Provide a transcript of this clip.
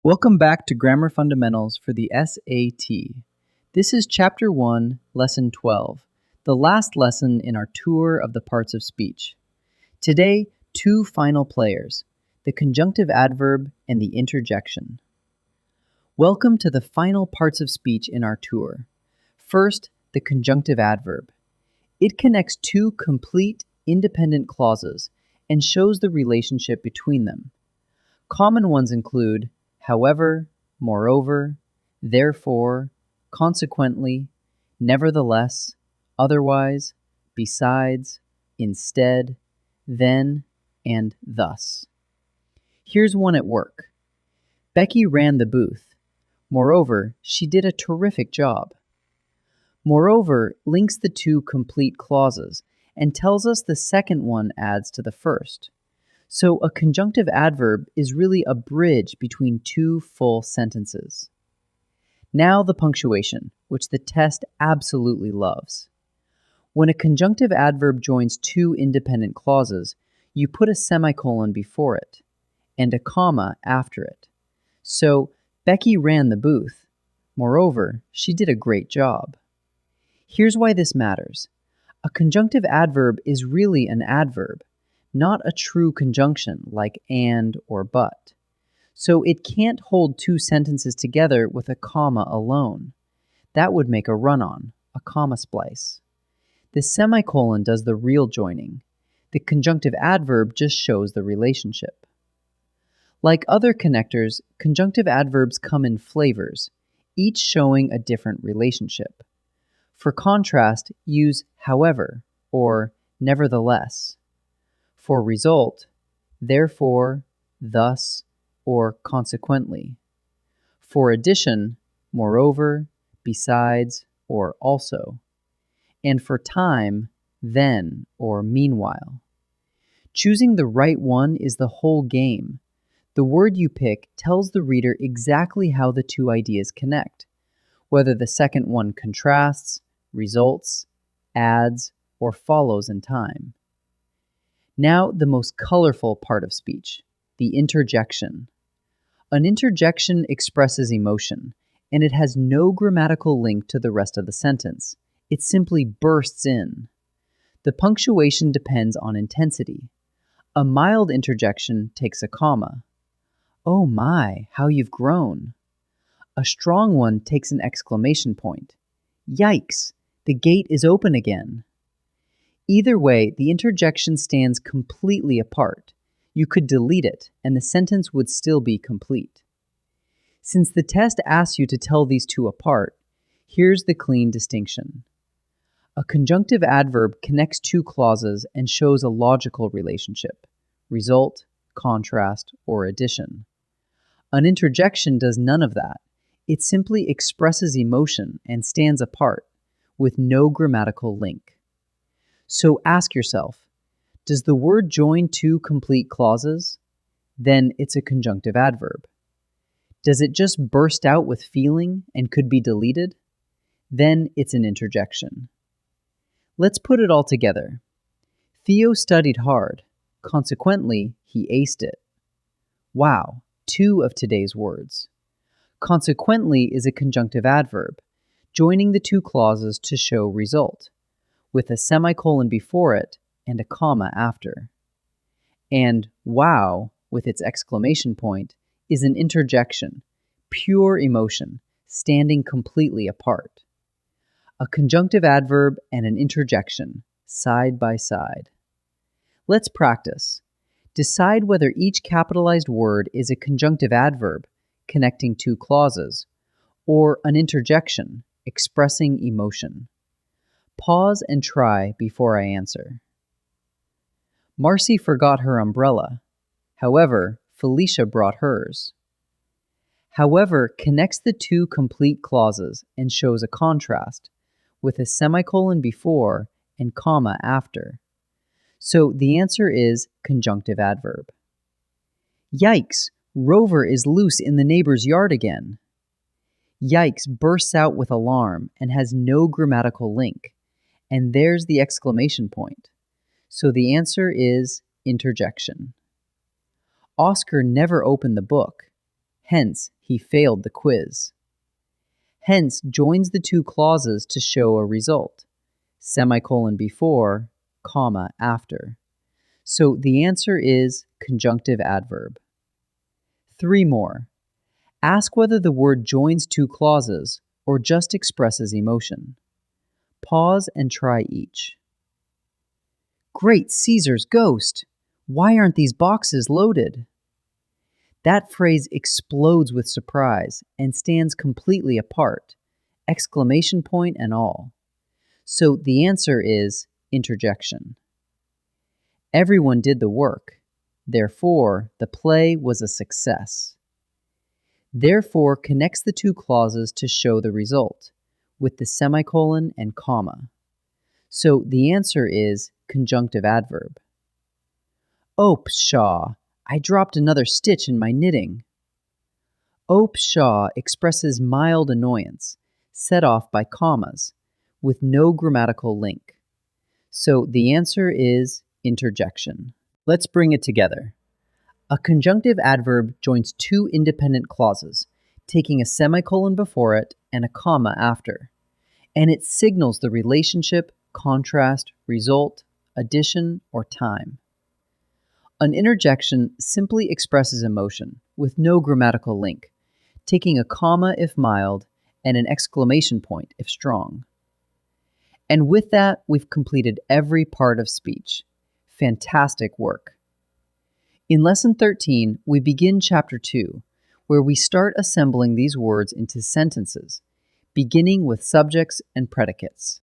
Welcome back to Grammar Fundamentals for the SAT. This is Chapter 1, Lesson 12, the last lesson in our tour of the parts of speech. Today, two final players, the conjunctive adverb and the interjection. Welcome to the final parts of speech in our tour. First, the conjunctive adverb. It connects two complete, independent clauses and shows the relationship between them. Common ones include however, moreover, therefore, consequently, nevertheless, otherwise, besides, instead, then, and thus. Here's one at work. Becky ran the booth. Moreover, she did a terrific job. Moreover links the two complete clauses and tells us the second one adds to the first. So a conjunctive adverb is really a bridge between two full sentences. Now the punctuation, which the test absolutely loves. When a conjunctive adverb joins two independent clauses, you put a semicolon before it and a comma after it. So Becky ran the booth. Moreover, she did a great job. Here's why this matters. A conjunctive adverb is really an adverb, not a true conjunction like and or but. So it can't hold two sentences together with a comma alone. That would make a run-on, a comma splice. The semicolon does the real joining. The conjunctive adverb just shows the relationship. Like other connectors, conjunctive adverbs come in flavors, each showing a different relationship. For contrast, use however or nevertheless. For result, therefore, thus, or consequently. For addition, moreover, besides, or also. And for time, then, or meanwhile. Choosing the right one is the whole game. The word you pick tells the reader exactly how the two ideas connect, whether the second one contrasts, results, adds, or follows in time. Now, the most colorful part of speech, the interjection. An interjection expresses emotion, and it has no grammatical link to the rest of the sentence. It simply bursts in. The punctuation depends on intensity. A mild interjection takes a comma. Oh my, how you've grown. A strong one takes an exclamation point. Yikes, the gate is open again. Either way, the interjection stands completely apart. You could delete it, and the sentence would still be complete. Since the test asks you to tell these two apart, here's the clean distinction. A conjunctive adverb connects two clauses and shows a logical relationship, result, contrast, or addition. An interjection does none of that. It simply expresses emotion and stands apart, with no grammatical link. So ask yourself, does the word join two complete clauses? Then it's a conjunctive adverb. Does it just burst out with feeling and could be deleted? Then it's an interjection. Let's put it all together. Theo studied hard. Consequently, he aced it. Wow, two of today's words. Consequently is a conjunctive adverb, joining the two clauses to show result, with a semicolon before it and a comma after. And wow, with its exclamation point, is an interjection, pure emotion, standing completely apart. A conjunctive adverb and an interjection, side by side. Let's practice. Decide whether each capitalized word is a conjunctive adverb, connecting two clauses, or an interjection, expressing emotion. Pause and try before I answer. Marcy forgot her umbrella. However, Felicia brought hers. However connects the two complete clauses and shows a contrast, with a semicolon before and comma after. So the answer is conjunctive adverb. Yikes! Rover is loose in the neighbor's yard again. Yikes bursts out with alarm and has no grammatical link. And there's the exclamation point. So the answer is interjection. Oscar never opened the book. Hence, he failed the quiz. Hence joins the two clauses to show a result. Semicolon before, comma after. So the answer is conjunctive adverb. 3 more. Ask whether the word joins two clauses or just expresses emotion. Pause and try each. Great Caesar's ghost! Why aren't these boxes loaded? That phrase explodes with surprise and stands completely apart, exclamation point and all. So the answer is interjection. Everyone did the work. Therefore, the play was a success. Therefore connects the two clauses to show the result, with the semicolon and comma. So the answer is conjunctive adverb. Oh, pshaw! I dropped another stitch in my knitting. Oh, pshaw expresses mild annoyance, set off by commas, with no grammatical link. So the answer is interjection. Let's bring it together. A conjunctive adverb joins two independent clauses, taking a semicolon before it and a comma after, and it signals the relationship, contrast, result, addition, or time. An interjection simply expresses emotion, with no grammatical link, taking a comma if mild and an exclamation point if strong. And with that, we've completed every part of speech. Fantastic work! In Lesson 13, we begin Chapter 2, where we start assembling these words into sentences, beginning with subjects and predicates.